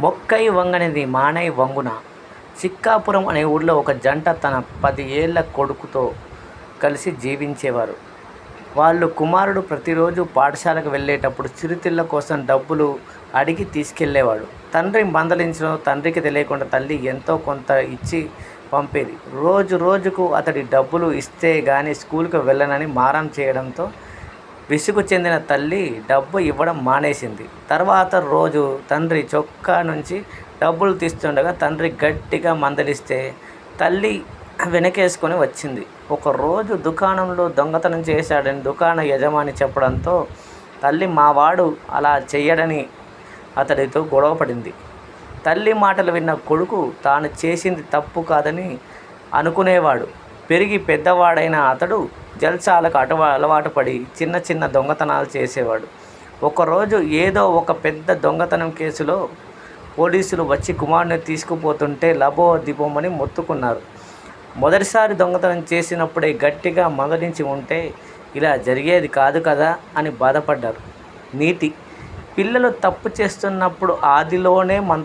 మొక్కై వంగనిది మానై వంగున. చిక్కాపురం అనే ఊళ్ళో ఒక జంట తన 10 ఏళ్ల కొడుకుతో కలిసి జీవించేవారు. వాళ్ళ కుమారుడు ప్రతిరోజు పాఠశాలకు వెళ్ళేటప్పుడు చిరుతిళ్ళ కోసం డబ్బులు అడిగి తీసుకెళ్ళేవాడు. తండ్రి మందలించడం తండ్రికి తెలియకుండా తల్లి ఎంతో కొంత ఇచ్చి పంపేది. రోజు రోజుకు అతడి డబ్బులు ఇస్తే గానీ స్కూలుకు వెళ్ళనని మారం చేయడంతో విసుగు చెందిన తల్లి డబ్బు ఇవ్వడం మానేసింది. తర్వాత రోజు తండ్రి చొక్కా నుంచి డబ్బులు తీస్తుండగా తండ్రి గట్టిగా మందలిస్తే తల్లి వెనకేసుకొని వచ్చింది. ఒకరోజు దుకాణంలో దొంగతనం చేశాడని దుకాణ యజమాని చెప్పడంతో తల్లి మావాడు అలా చెయ్యడని అతడితో గొడవపడింది. తల్లి మాటలు విన్న కొడుకు తాను చేసింది తప్పు కాదని అనుకునేవాడు. పెరిగి పెద్దవాడైన అతడు జల్సాలకు అలవాటు పడి చిన్న చిన్న దొంగతనాలు చేసేవాడు. ఒకరోజు ఏదో ఒక పెద్ద దొంగతనం కేసులో పోలీసులు వచ్చి కుమారుని తీసుకుపోతుంటే లబో దిబోమని మొత్తుకున్నారు. మొదటిసారి దొంగతనం చేసినప్పుడే గట్టిగా మందలించి ఉంటే ఇలా జరిగేది కాదు కదా అని బాధపడ్డారు. నీతి: పిల్లలు తప్పు చేస్తున్నప్పుడు ఆదిలోనే